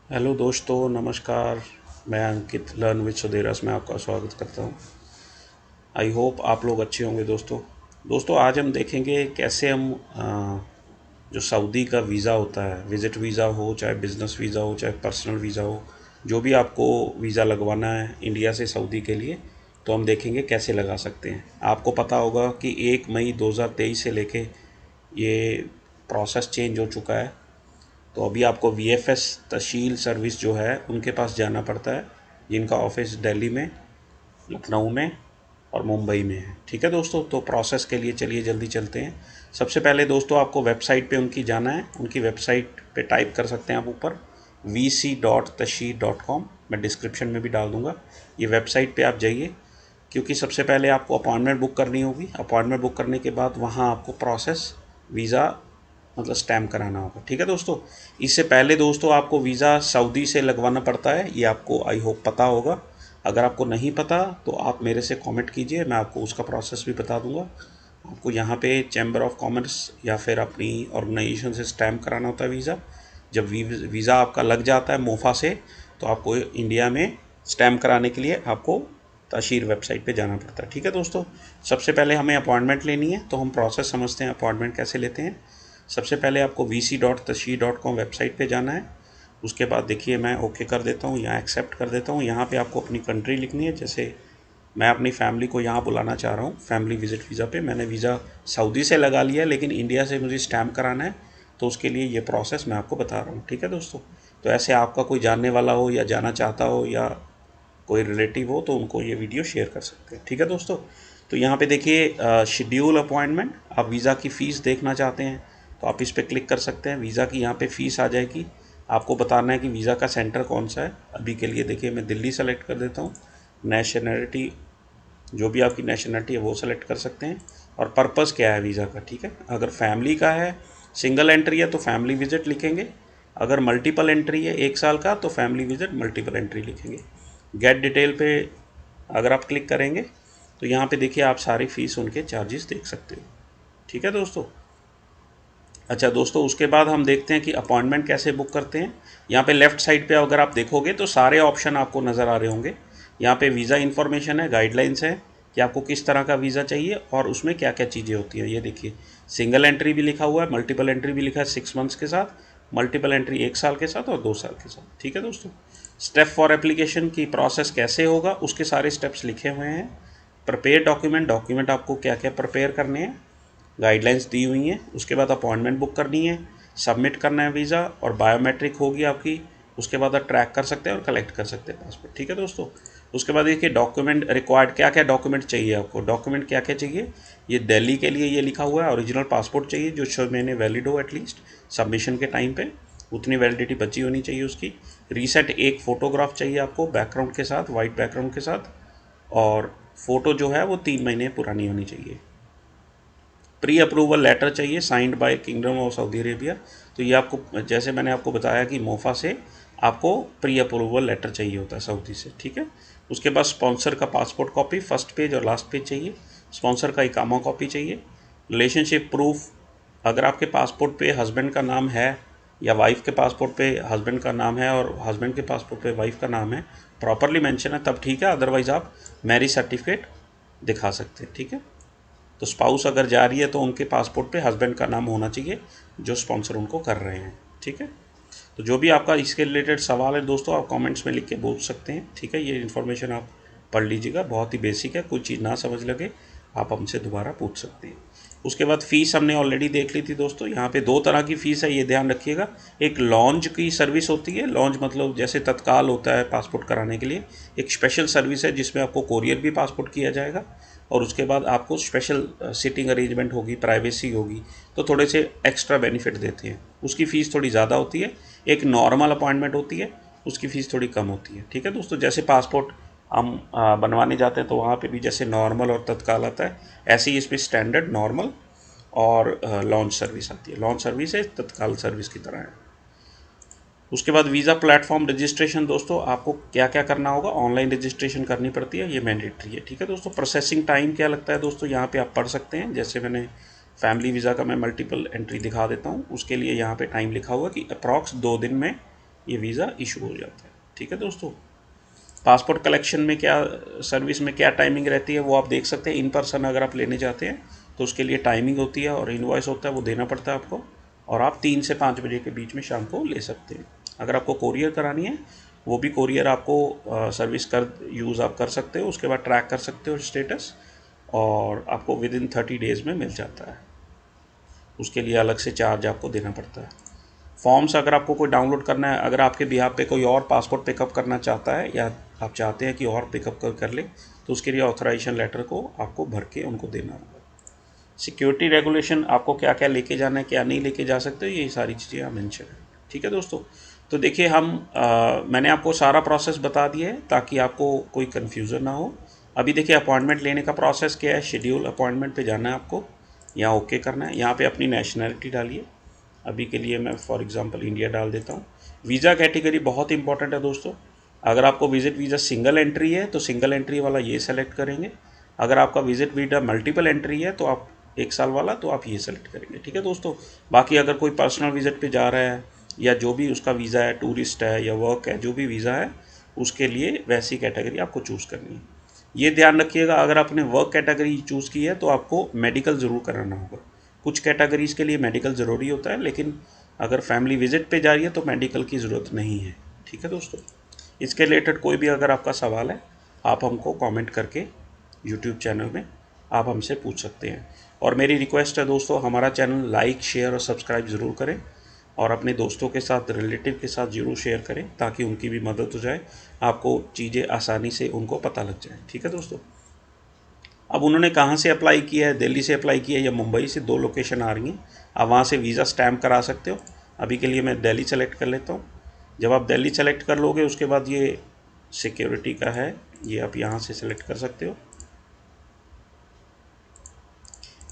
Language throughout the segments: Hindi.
हेलो दोस्तों, नमस्कार। मैं अंकित लर्न विद सुधीरस में आपका स्वागत करता हूं। आई होप आप लोग अच्छे होंगे। दोस्तों आज हम देखेंगे कैसे हम जो सऊदी का वीज़ा होता है, विज़िट वीज़ा हो, चाहे बिज़नेस वीज़ा हो, चाहे पर्सनल वीज़ा हो, जो भी आपको वीज़ा लगवाना है इंडिया से सऊदी के लिए, तो हम देखेंगे कैसे लगा सकते हैं। आपको पता होगा कि 1 मई 2023 से लेके ये प्रोसेस चेंज हो चुका है। तो अभी आपको वीएफएस तहसील सर्विस जो है उनके पास जाना पड़ता है, जिनका ऑफिस दिल्ली में, लखनऊ में और मुंबई में है। ठीक है दोस्तों, तो प्रोसेस के लिए चलिए जल्दी चलते हैं। सबसे पहले दोस्तों आपको वेबसाइट पे उनकी जाना है। उनकी वेबसाइट पे टाइप कर सकते हैं आप ऊपर vc.tashir.com, मैं डिस्क्रिप्शन में भी डाल दूंगा। ये वेबसाइट पे आप जाइए, क्योंकि सबसे पहले आपको अपॉइंटमेंट बुक करनी होगी। अपॉइंटमेंट बुक करने के बाद वहाँ आपको प्रोसेस वीज़ा मतलब स्टैम्प कराना होगा। ठीक है दोस्तों, इससे पहले दोस्तों आपको वीज़ा सऊदी से लगवाना पड़ता है, ये आपको आई होप पता होगा। अगर आपको नहीं पता तो आप मेरे से कमेंट कीजिए, मैं आपको उसका प्रोसेस भी बता दूंगा। आपको यहाँ पे चैम्बर ऑफ कॉमर्स या फिर अपनी ऑर्गेनाइजेशन से स्टैम्प कराना होता है वीज़ा। जब वीज़ा आपका लग जाता है मोफा से, तो आपको इंडिया में स्टैम्प कराने के लिए आपको ताशीर वेबसाइट पे जाना पड़ता है। ठीक है दोस्तों, सबसे पहले हमें अपॉइंटमेंट लेनी है, तो हम प्रोसेस समझते हैं अपॉइंटमेंट कैसे लेते हैं। सबसे पहले आपको vc.tashir.com वेबसाइट पे जाना है। उसके बाद देखिए मैं ओके कर देता हूँ, यहाँ एक्सेप्ट कर देता हूँ। यहाँ पे आपको अपनी कंट्री लिखनी है। जैसे मैं अपनी फैमिली को यहाँ बुलाना चाह रहा हूँ फैमिली विजिट वीज़ा पे। मैंने वीज़ा सऊदी से लगा लिया है, लेकिन इंडिया से मुझे स्टैम्प कराना है, तो उसके लिए ये प्रोसेस मैं आपको बता रहा हूँ। ठीक है दोस्तों, तो ऐसे आपका कोई जानने वाला हो या जाना चाहता हो या कोई रिलेटिव हो तो उनको ये वीडियो शेयर कर सकते हैं। ठीक है दोस्तों, तो यहाँ पे देखिए शेड्यूल अपॉइंटमेंट। आप वीज़ा की फ़ीस देखना चाहते हैं तो आप इस पर क्लिक कर सकते हैं। वीज़ा की यहाँ पे फ़ीस आ जाएगी। आपको बताना है कि वीज़ा का सेंटर कौन सा है। अभी के लिए देखिए मैं दिल्ली सेलेक्ट कर देता हूँ। नेशनैलिटी, जो भी आपकी नेशनैलिटी है वो सेलेक्ट कर सकते हैं। और पर्पज़ क्या है वीज़ा का। ठीक है, अगर फैमिली का है, सिंगल एंट्री है तो फैमिली विजिट लिखेंगे। अगर मल्टीपल एंट्री है 1 साल का तो फैमिली विजिट मल्टीपल एंट्री लिखेंगे। गेट डिटेल पे अगर आप क्लिक करेंगे तो यहाँ पे देखिए आप सारी फ़ीस उनके चार्जेस देख सकते हो। ठीक है दोस्तों, अच्छा दोस्तों, उसके बाद हम देखते हैं कि अपॉइंटमेंट कैसे बुक करते हैं। यहाँ पे लेफ़्ट साइड पे अगर आप देखोगे तो सारे ऑप्शन आपको नज़र आ रहे होंगे। यहाँ पे वीज़ा इन्फॉर्मेशन है, गाइडलाइंस है कि आपको किस तरह का वीज़ा चाहिए और उसमें क्या क्या चीज़ें होती हैं। ये देखिए सिंगल एंट्री भी लिखा हुआ है, मल्टीपल एंट्री भी लिखा है 6 मंथ्स के साथ, मल्टीपल एंट्री 1 साल के साथ और 2 साल के साथ। ठीक है दोस्तों, स्टेप फॉर एप्लीकेशन की प्रोसेस कैसे होगा उसके सारे स्टेप्स लिखे हुए हैं। प्रिपेयर डॉक्यूमेंट, डॉक्यूमेंट आपको क्या क्या प्रिपेयर करने हैं, गाइडलाइंस दी हुई हैं। उसके बाद अपॉइंटमेंट बुक करनी है, सबमिट करना है वीज़ा, और बायोमेट्रिक होगी आपकी। उसके बाद आप ट्रैक कर सकते हैं और कलेक्ट कर सकते हैं पासपोर्ट। ठीक है दोस्तों, उसके बाद देखिए डॉक्यूमेंट रिक्वायर्ड, क्या क्या डॉक्यूमेंट चाहिए आपको। डॉक्यूमेंट क्या क्या चाहिए, ये दिल्ली के लिए ये लिखा हुआ है। ओरिजिनल पासपोर्ट चाहिए जो 6 महीने वैलिड हो एटलीस्ट सबमिशन के टाइम पे, उतनी वैलिडिटी बची होनी चाहिए उसकी। रीसेंट एक फ़ोटोग्राफ चाहिए आपको बैकग्राउंड के साथ, वाइट बैकग्राउंड के साथ, और फ़ोटो जो है वो 3 महीने पुरानी होनी चाहिए। प्री अप्रूवल लेटर चाहिए signed by kingdom of Saudi Arabia. तो ये आपको, जैसे मैंने आपको बताया कि मोफा से आपको प्री अप्रूवल लेटर चाहिए होता है सऊदी से। ठीक है, उसके बाद स्पॉन्सर का पासपोर्ट कॉपी फर्स्ट पेज और लास्ट पेज चाहिए। स्पॉन्सर का इकामा कॉपी चाहिए। रिलेशनशिप प्रूफ, अगर आपके पासपोर्ट पे हस्बैंड का नाम है या वाइफ के पासपोर्ट पे हस्बैंड का नाम है और हस्बैंड के पासपोर्ट पे वाइफ का नाम है, प्रॉपरली मेंशन है तब ठीक है, अदरवाइज़ आप मैरिज सर्टिफिकेट दिखा सकते हैं। ठीक है, तो स्पाउस अगर जा रही है तो उनके पासपोर्ट पे हस्बैंड का नाम होना चाहिए जो स्पॉन्सर उनको कर रहे हैं। ठीक है, तो जो भी आपका इसके रिलेटेड सवाल है दोस्तों आप कमेंट्स में लिख के पूछ सकते हैं। ठीक है, ये इन्फॉर्मेशन आप पढ़ लीजिएगा, बहुत ही बेसिक है, कोई चीज़ ना समझ लगे आप हमसे दोबारा पूछ सकते हैं। उसके बाद फ़ीस हमने ऑलरेडी देख ली थी दोस्तों। यहाँ पे 2 तरह की फ़ीस है, ये ध्यान रखिएगा। एक लॉन्च की सर्विस होती है, लॉन्च मतलब जैसे तत्काल होता है पासपोर्ट कराने के लिए। एक स्पेशल सर्विस है जिसमें आपको कोरियर भी पासपोर्ट किया जाएगा, और उसके बाद आपको स्पेशल सीटिंग अरेंजमेंट होगी, प्राइवेसी होगी, तो थोड़े से एक्स्ट्रा बेनिफिट देते हैं। उसकी फ़ीस थोड़ी ज़्यादा होती है। एक नॉर्मल अपॉइंटमेंट होती है, उसकी फ़ीस थोड़ी कम होती है। ठीक है दोस्तों, जैसे पासपोर्ट हम बनवाने जाते हैं तो वहाँ पे भी जैसे नॉर्मल और तत्काल आता है, ऐसे ही इसमें स्टैंडर्ड, नॉर्मल और लॉन्च सर्विस आती है। लॉन्च सर्विस है तत्काल सर्विस की तरह है। उसके बाद वीज़ा प्लेटफॉर्म रजिस्ट्रेशन दोस्तों, आपको क्या क्या करना होगा, ऑनलाइन रजिस्ट्रेशन करनी पड़ती है, ये मैंडेटरी है। ठीक है दोस्तों, प्रोसेसिंग टाइम क्या लगता है दोस्तों, यहाँ पे आप पढ़ सकते हैं। जैसे मैंने फैमिली वीज़ा का मैं मल्टीपल एंट्री दिखा देता हूँ, उसके लिए यहाँ पे टाइम लिखा हुआ कि अप्रॉक्स 2 दिन में ये वीज़ा इशू हो जाता है। ठीक है दोस्तों, पासपोर्ट कलेक्शन में क्या सर्विस में क्या टाइमिंग रहती है वो आप देख सकते हैं। इन पर्सन अगर आप लेने जाते हैं तो उसके लिए टाइमिंग होती है और इनवॉइस होता है, वो देना पड़ता है आपको, और आप 3 से 5 बजे के बीच में शाम को ले सकते हैं। अगर आपको कोरियर करानी है वो भी कोरियर आपको सर्विस कर यूज़ आप कर सकते हो, उसके बाद ट्रैक कर सकते हो स्टेटस, और आपको विद इन 30 डेज़ में मिल जाता है। उसके लिए अलग से चार्ज आपको देना पड़ता है। फॉर्म्स अगर आपको कोई डाउनलोड करना है, अगर आपके बिहाफ पे कोई और पासपोर्ट पिकअप करना चाहता है या आप चाहते हैं कि और पिकअप कर ले, तो उसके लिए ऑथराइजेशन लेटर को आपको भर के उनको देना होगा। सिक्योरिटी रेगुलेशन आपको क्या क्या लेके जाना है, क्या नहीं लेके जा सकते, ये सारी चीज़ें यहाँ मेंशन है। ठीक है दोस्तों, तो देखिए मैंने आपको सारा प्रोसेस बता दिया है ताकि आपको कोई कन्फ्यूज़न ना हो। अभी देखिए अपॉइंटमेंट लेने का प्रोसेस क्या है। शेड्यूल अपॉइंटमेंट पे जाना है आपको, यहाँ ओके करना है, यहाँ पे अपनी नेशनैलिटी डालिए। अभी के लिए मैं फॉर एग्जांपल इंडिया डाल देता हूँ। वीज़ा कैटेगरी बहुत इंपॉर्टेंट है दोस्तों। अगर आपको विजिट वीज़ा सिंगल एंट्री है तो सिंगल एंट्री वाला ये सेलेक्ट करेंगे। अगर आपका विजिट वीज़ा मल्टीपल एंट्री है तो आप 1 साल वाला तो आप ये सेलेक्ट करेंगे। ठीक है दोस्तों, बाकी अगर कोई पर्सनल विजिट पे जा रहा है या जो भी उसका वीज़ा है, टूरिस्ट है या वर्क है, जो भी वीज़ा है उसके लिए वैसी कैटेगरी आपको चूज़ करनी है। ये ध्यान रखिएगा, अगर आपने वर्क कैटेगरी चूज़ की है तो आपको मेडिकल ज़रूर कराना होगा। कुछ कैटेगरीज़ के लिए मेडिकल ज़रूरी होता है, लेकिन अगर फैमिली विजिट पे जा रही है तो मेडिकल की ज़रूरत नहीं है। ठीक है दोस्तों, इसके रिलेटेड कोई भी अगर आपका सवाल है आप हमको कमेंट करके यूट्यूब चैनल में आप हमसे पूछ सकते हैं। और मेरी रिक्वेस्ट है दोस्तों, हमारा चैनल लाइक शेयर और सब्सक्राइब ज़रूर करें, और अपने दोस्तों के साथ, रिलेटिव के साथ ज़रूर शेयर करें ताकि उनकी भी मदद हो जाए, आपको चीज़ें आसानी से उनको पता लग जाए। ठीक है दोस्तों, अब उन्होंने कहाँ से अप्लाई किया है, दिल्ली से अप्लाई किया है या मुंबई से, 2 लोकेशन आ रही हैं। आप वहाँ से वीज़ा स्टैम्प करा सकते हो। अभी के लिए मैं दिल्ली सेलेक्ट कर लेता हूँ। जब आप दिल्ली सेलेक्ट कर लोगे उसके बाद ये सिक्योरिटी का है, ये आप यहाँ से सेलेक्ट कर सकते हो।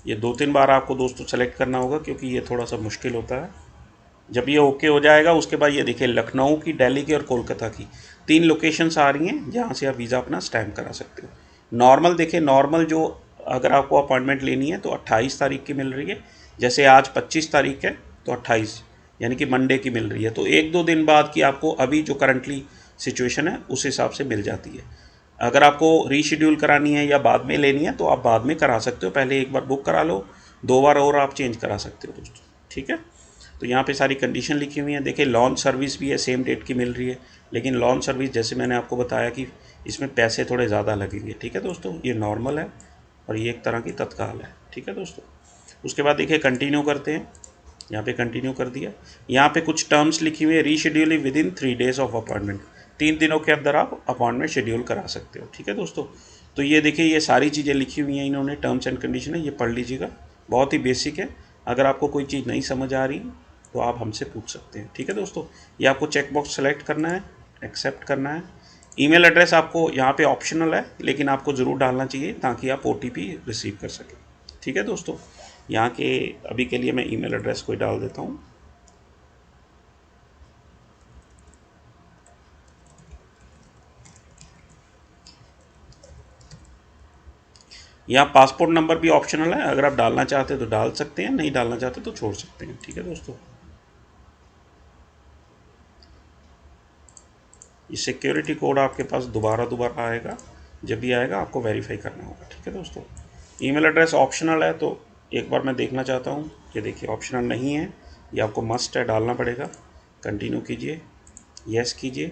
ये 2-3 बार आपको दोस्तों सेलेक्ट करना होगा क्योंकि ये थोड़ा सा मुश्किल होता है। जब ये ओके हो जाएगा उसके बाद ये देखिए लखनऊ की, दिल्ली की और कोलकाता की 3 लोकेशंस आ रही हैं जहाँ से आप वीज़ा अपना स्टैम्प करा सकते हो। नॉर्मल देखिए, नॉर्मल जो अगर आपको अपॉइंटमेंट लेनी है तो 28 तारीख की मिल रही है। जैसे आज 25 तारीख है तो 28 यानी कि मंडे की मिल रही है, तो 1-2 दिन बाद की आपको अभी जो करंटली सिचुएशन है उस हिसाब से मिल जाती है। अगर आपको रीशेड्यूल करानी है या बाद में लेनी है तो आप बाद में करा सकते हो, पहले एक बार बुक करा लो, 2 बार और आप चेंज करा सकते हो दोस्तों। ठीक है, तो यहाँ पे सारी कंडीशन लिखी हुई हैं। देखिए लॉन्च सर्विस भी है, सेम डेट की मिल रही है, लेकिन लॉन्च सर्विस जैसे मैंने आपको बताया कि इसमें पैसे थोड़े ज़्यादा लगेंगे। ठीक है दोस्तों, ये नॉर्मल है और ये एक तरह की तत्काल है। ठीक है दोस्तों, उसके बाद देखिए कंटिन्यू करते हैं। यहाँ पे कंटिन्यू कर दिया। यहाँ पे कुछ टर्म्स लिखी हुई है, rescheduling with in 3 days of appointment, 3 दिनों के अंदर आप अपॉइंटमेंट शेड्यूल करा सकते हो। ठीक है दोस्तों, तो ये देखिए ये सारी चीज़ें लिखी हुई हैं इन्होंने, टर्म्स एंड कंडीशन है, ये पढ़ लीजिएगा, बहुत ही बेसिक है। अगर आपको कोई चीज़ नहीं समझ आ रही तो आप हमसे पूछ सकते हैं। ठीक है दोस्तों, ये आपको चेक बॉक्स सेलेक्ट करना है, एक्सेप्ट करना है। ईमेल एड्रेस आपको यहाँ पे ऑप्शनल है, लेकिन आपको ज़रूर डालना चाहिए ताकि आप OTP रिसीव कर सकें। ठीक है दोस्तों, यहाँ के अभी के लिए मैं ईमेल एड्रेस कोई डाल देता हूँ। यहाँ पासपोर्ट नंबर भी ऑप्शनल है, अगर आप डालना चाहते हैं तो डाल सकते हैं, नहीं डालना चाहते तो छोड़ सकते हैं। ठीक है दोस्तों, ये सिक्योरिटी कोड आपके पास दोबारा आएगा, जब भी आएगा आपको वेरीफाई करना होगा। ठीक है दोस्तों, ईमेल एड्रेस ऑप्शनल है, तो एक बार मैं देखना चाहता हूँ। ये देखिए ऑप्शनल नहीं है, ये आपको मस्ट है, डालना पड़ेगा। कंटिन्यू कीजिए, यस कीजिए।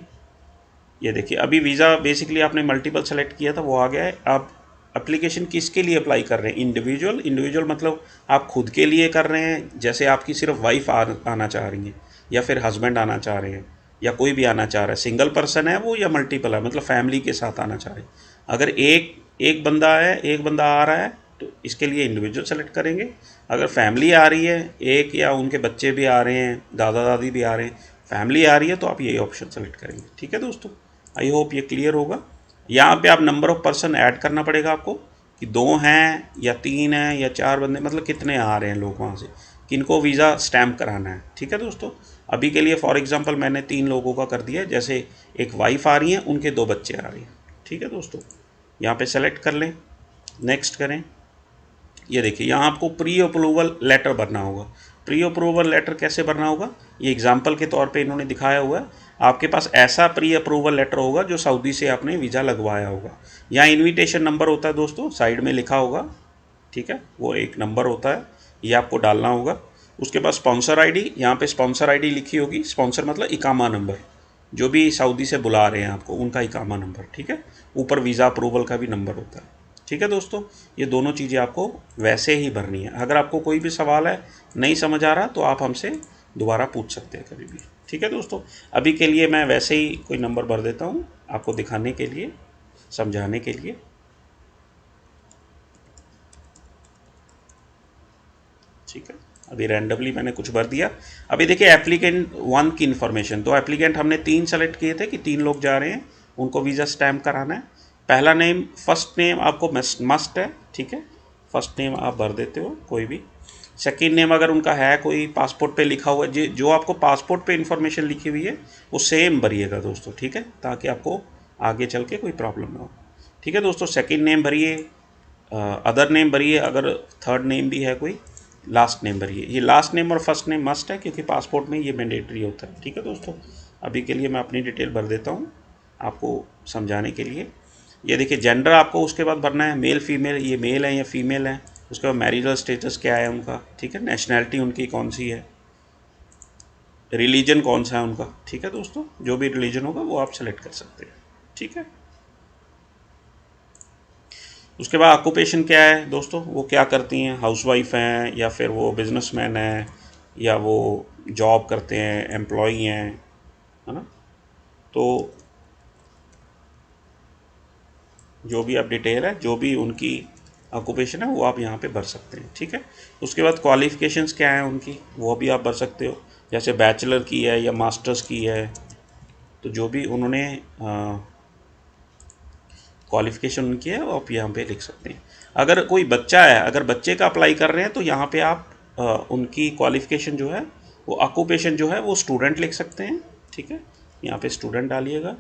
ये देखिए अभी वीज़ा बेसिकली आपने मल्टीपल सेलेक्ट किया था, वो आ गया है। आप एप्लीकेशन किसके लिए अप्लाई कर रहे हैं, इंडिविजुअल मतलब आप खुद के लिए कर रहे हैं, जैसे आपकी सिर्फ वाइफ आना चाह रही हैं, या फिर हस्बैंड आना चाह रहे हैं, या कोई भी आना चाह रहा है, सिंगल पर्सन है वो या मल्टीपल है, मतलब फैमिली के साथ आना चाह रहे हैं। अगर एक एक बंदा है, एक बंदा आ रहा है तो इसके लिए इंडिविजुअल सेलेक्ट करेंगे। अगर फैमिली आ रही है, एक या उनके बच्चे भी आ रहे हैं, दादा दादी भी आ रहे हैं, फैमिली आ रही है, तो आप यही ऑप्शन सेलेक्ट करेंगे। ठीक है दोस्तों, आई होप ये क्लियर होगा। यहाँ पे आप नंबर ऑफ़ पर्सन ऐड करना पड़ेगा आपको, कि 2 हैं या 3 हैं या 4 बंदे, मतलब कितने आ रहे हैं लोग वहाँ से, किनको वीज़ा स्टैम्प कराना है। ठीक है दोस्तों, अभी के लिए फॉर एग्जांपल मैंने 3 लोगों का कर दिया है, जैसे एक वाइफ आ रही है, उनके 2 बच्चे आ रहे हैं। ठीक है दोस्तों, यहाँ पे सेलेक्ट कर लें, नेक्स्ट करें। ये देखिए यहाँ आपको प्री अप्रूवल लेटर भरना होगा। प्री अप्रूवल लेटर कैसे भरना होगा, ये एग्जाम्पल के तौर पे इन्होंने दिखाया हुआ है। आपके पास ऐसा प्री अप्रूवल लेटर होगा जो सऊदी से आपने वीज़ा लगवाया होगा। यहाँ इनविटेशन नंबर होता है दोस्तों, साइड में लिखा होगा, ठीक है, वो एक नंबर होता है, ये आपको डालना होगा। उसके बाद स्पॉन्सर आईडी, यहाँ पे स्पॉन्सर आईडी लिखी होगी, स्पॉन्सर मतलब इकामा नंबर, जो भी सऊदी से बुला रहे हैं आपको उनका इकामा नंबर, ठीक है। ऊपर वीज़ा अप्रूवल का भी नंबर होता है, ठीक है दोस्तों। ये दोनों चीज़ें आपको वैसे ही भरनी है। अगर आपको कोई भी सवाल है, नहीं समझ आ रहा, तो आप हमसे दोबारा पूछ सकते हैं कभी भी, ठीक है दोस्तों। अभी के लिए मैं वैसे ही कोई नंबर भर देता हूँ आपको दिखाने के लिए, समझाने के लिए, ठीक है। अभी रैंडमली मैंने कुछ भर दिया। अभी देखिए एप्लीकेंट 1 की इन्फॉर्मेशन, तो एप्लीकेंट हमने 3 सेलेक्ट किए थे कि 3 लोग जा रहे हैं, उनको वीज़ा स्टैम्प कराना है। पहला नेम, फर्स्ट नेम आपको मस्ट है, ठीक है, फर्स्ट नेम आप भर देते हो कोई भी। सेकेंड नेम अगर उनका है कोई पासपोर्ट पे लिखा हुआ है, जो आपको पासपोर्ट पे इन्फॉर्मेशन लिखी हुई है वो सेम भरिएगा दोस्तों, ठीक है, ताकि आपको आगे चल के कोई प्रॉब्लम ना हो, ठीक है दोस्तों। सेकेंड नेम भरिए, अदर नेम भरिए, अगर थर्ड नेम भी है कोई, लास्ट नेम भरिए। ये लास्ट नेम और फर्स्ट नेम मस्ट है क्योंकि पासपोर्ट में ये मैंडेटरी होता है, ठीक है दोस्तों। अभी के लिए मैं अपनी डिटेल भर देता हूँ आपको समझाने के लिए। ये देखिए जेंडर आपको उसके बाद भरना है, मेल फीमेल, ये मेल है या फीमेल है। उसके बाद मैरिजल स्टेटस क्या है उनका, ठीक है, नेशनैलिटी उनकी कौन सी है, रिलीजन कौन सा है उनका, ठीक है दोस्तों। जो भी रिलीजन होगा वो आप सेलेक्ट कर सकते हैं, ठीक है। उसके बाद ऑक्यूपेशन क्या है दोस्तों, वो क्या करती हैं, हाउसवाइफ हैं या फिर वो बिजनेसमैन हैं या वो जॉब करते हैं, एम्प्लॉई हैं, है ना। तो जो भी आप डिटेल है, जो भी उनकी ऑक्यूपेशन है वो आप यहाँ पे भर सकते हैं, ठीक है। उसके बाद क्वालिफ़िकेशंस क्या हैं उनकी, वो भी आप भर सकते हो, जैसे बैचलर की है या मास्टर्स की है, तो जो भी उन्होंने क्वालिफ़िकेशन उनकी है वो आप यहाँ पे लिख सकते हैं। अगर कोई बच्चा है, अगर बच्चे का अप्लाई कर रहे हैं तो यहाँ पे आप उनकी क्वालिफ़िकेशन जो है वो ऑक्यूपेशन जो है वो स्टूडेंट लिख सकते हैं, ठीक है, यहाँ पे स्टूडेंट डालिएगा।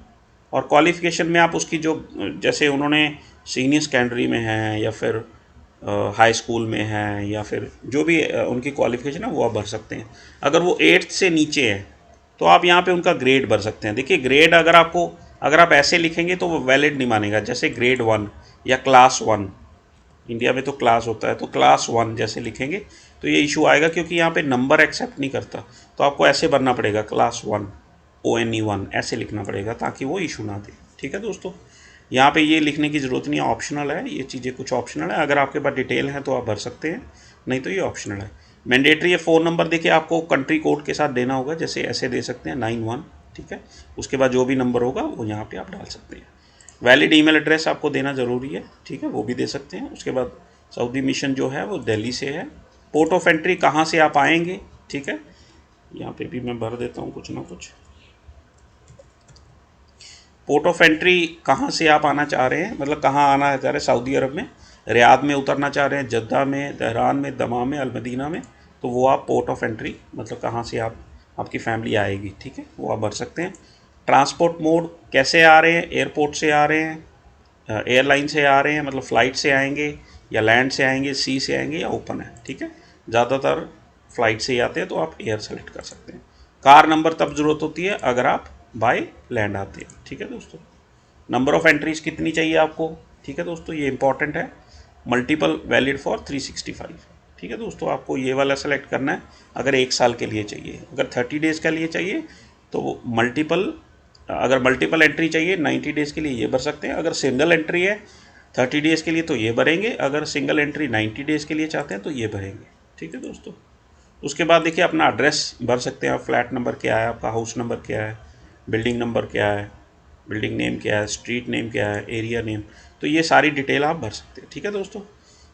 और क्वालिफ़िकेशन में आप उसकी जो, जैसे उन्होंने सीनियर सेकेंडरी में है या फिर हाई स्कूल में है या फिर जो भी उनकी क्वालिफ़िकेशन है वो आप भर सकते हैं। अगर वो 8th से नीचे है तो आप यहाँ पे उनका ग्रेड भर सकते हैं। देखिए ग्रेड अगर आप ऐसे लिखेंगे तो वो वैलिड नहीं मानेगा, जैसे ग्रेड 1 या क्लास 1, इंडिया में तो क्लास होता है, तो क्लास 1 जैसे लिखेंगे तो ये इशू आएगा क्योंकि यहाँ पे नंबर एक्सेप्ट नहीं करता। तो आपको ऐसे भरना पड़ेगा, क्लास 1 ONE1 ऐसे लिखना पड़ेगा ताकि वो इशू ना दे, ठीक है दोस्तों। यहाँ पे ये लिखने की ज़रूरत नहीं है, ऑप्शनल है, ये चीज़ें कुछ ऑप्शनल है। अगर आपके पास डिटेल है तो आप भर सकते हैं, नहीं तो ये ऑप्शनल है। मैंडेटरी है फ़ोन नंबर, देखिए आपको कंट्री कोड के साथ देना होगा, जैसे ऐसे दे सकते हैं 91, ठीक है। उसके बाद जो भी नंबर होगा वो यहाँ पे आप डाल सकते हैं। वैलिड ईमेल एड्रेस आपको देना ज़रूरी है, ठीक है, वो भी दे सकते हैं। उसके बाद सऊदी मिशन जो है वो दिल्ली से है। पोर्ट ऑफ एंट्री कहाँ से आप आएंगे, ठीक है, यहाँ पे भी मैं भर देता हूँ कुछ ना कुछ। पोर्ट ऑफ एंट्री कहाँ से आप आना चाह रहे हैं, मतलब कहाँ आना चाह रहे हैं सऊदी अरब में, रियाद में उतरना चाह रहे हैं, जद्दा में, तेहरान में, दमाम में, अलमदीना में, तो वो आप पोर्ट ऑफ एंट्री मतलब कहाँ से आपकी फैमिली आएगी, ठीक है, वो आप भर सकते हैं। ट्रांसपोर्ट मोड कैसे आ रहे हैं, एयरपोर्ट से आ रहे हैं, एयरलाइन से आ रहे हैं, मतलब फ़्लाइट से आएंगे या लैंड से आएंगे, सी से आएंगे या ओपन है, ठीक है। ज़्यादातर फ़्लाइट से ही आते हैं तो आप एयर सेलेक्ट कर सकते हैं। कार नंबर तब ज़रूरत होती है अगर आप बाय लैंड आते हैं, ठीक है दोस्तों। नंबर ऑफ़ एंट्रीज़ कितनी चाहिए आपको, ठीक है दोस्तों, ये इंपॉर्टेंट है। मल्टीपल वैलिड फॉर 365, ठीक है दोस्तों, आपको ये वाला सेलेक्ट करना है अगर 1 साल के लिए चाहिए। अगर 30 डेज़ के लिए चाहिए तो अगर मल्टीपल एंट्री चाहिए 90 डेज़ के लिए ये भर सकते हैं। अगर सिंगल एंट्री है 30 डेज़ के लिए तो ये भरेंगे, अगर सिंगल एंट्री 90 डेज़ के लिए चाहते हैं तो ये भरेंगे, ठीक है दोस्तों। उसके बाद देखिए अपना एड्रेस भर सकते हैं आप, फ्लैट नंबर क्या है आपका, हाउस नंबर क्या है, बिल्डिंग नंबर क्या है, बिल्डिंग नेम क्या है, स्ट्रीट नेम क्या है, एरिया नेम, तो ये सारी डिटेल आप भर सकते हैं, ठीक है दोस्तों।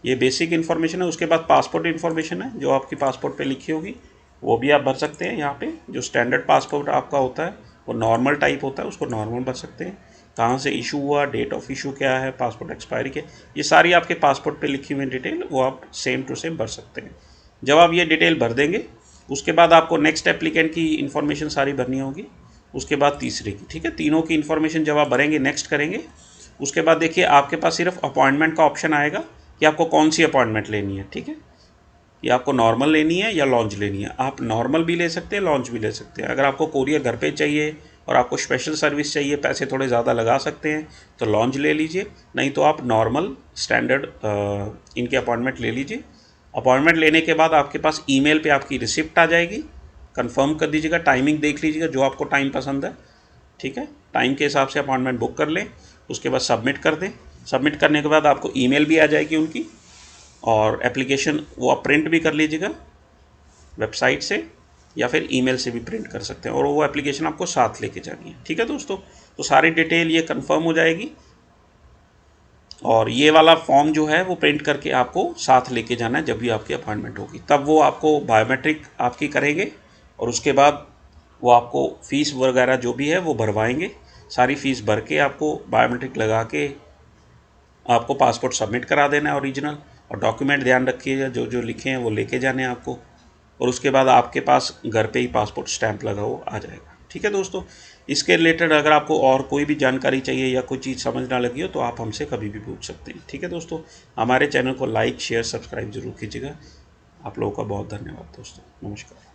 ये बेसिक इन्फॉर्मेशन है। उसके बाद पासपोर्ट इन्फॉर्मेशन है, जो आपकी पासपोर्ट पे लिखी होगी वो भी आप भर सकते हैं। यहाँ पे जो स्टैंडर्ड पासपोर्ट आपका होता है वो नॉर्मल टाइप होता है, उसको नॉर्मल भर सकते हैं। कहाँ से इशू हुआ, डेट ऑफ इशू क्या है, पासपोर्ट एक्सपायरी के, ये सारी आपके पासपोर्ट पे लिखी हुई डिटेल वो आप सेम टू सेम भर सकते हैं। जब आप ये डिटेल भर देंगे उसके बाद आपको नेक्स्ट एप्लीकेंट की इन्फॉर्मेशन सारी भरनी होगी, उसके बाद तीसरे की, ठीक है। तीनों की इन्फॉर्मेशन जब आप भरेंगे, नेक्स्ट करेंगे, उसके बाद देखिए आपके पास सिर्फ अपॉइंटमेंट का ऑप्शन आएगा कि आपको कौन सी अपॉइंटमेंट लेनी है, ठीक है, कि आपको नॉर्मल लेनी है या लॉन्च लेनी है। आप नॉर्मल भी ले सकते हैं, लॉन्च भी ले सकते हैं। अगर आपको कोरियर घर पे चाहिए और आपको स्पेशल सर्विस चाहिए, पैसे थोड़े ज़्यादा लगा सकते हैं तो लॉन्च ले लीजिए, नहीं तो आप नॉर्मल स्टैंडर्ड इनके अपॉइंटमेंट ले लीजिए। अपॉइंटमेंट लेने के बाद आपके पास ईमेल पे आपकी रिसिप्ट आ जाएगी, कंफर्म कर दीजिएगा, टाइमिंग देख लीजिएगा जो आपको टाइम पसंद है, ठीक है, टाइम के हिसाब से अपॉइंटमेंट बुक कर लें, उसके बाद सबमिट कर दें। सबमिट करने के बाद आपको ईमेल भी आ जाएगी उनकी, और एप्लीकेशन वो आप प्रिंट भी कर लीजिएगा वेबसाइट से या फिर ईमेल से भी प्रिंट कर सकते हैं, और वो एप्लीकेशन आपको साथ लेके जानी है, ठीक है दोस्तों। तो सारी डिटेल ये कंफर्म हो जाएगी, और ये वाला फॉर्म जो है वो प्रिंट करके आपको साथ लेके जाना है जब भी आपकी अपॉइंटमेंट होगी, तब वो आपको बायोमेट्रिक आपकी करेंगे, और उसके बाद वो आपको फ़ीस वगैरह जो भी है वो भरवाएंगे। सारी फ़ीस भर के आपको बायोमेट्रिक लगा के आपको पासपोर्ट सबमिट करा देना है ओरिजिनल, और डॉक्यूमेंट ध्यान रखिएगा जो जो लिखे हैं वो लेके जाने हैं आपको, और उसके बाद आपके पास घर पे ही पासपोर्ट स्टैंप लगा हुआ आ जाएगा, ठीक है दोस्तों। इसके रिलेटेड अगर आपको और कोई भी जानकारी चाहिए या कोई चीज़ समझ ना लगी हो तो आप हमसे कभी भी पूछ सकते हैं, ठीक है दोस्तों। हमारे चैनल को लाइक शेयर सब्सक्राइब जरूर कीजिएगा। आप लोगों का बहुत धन्यवाद दोस्तों, नमस्कार।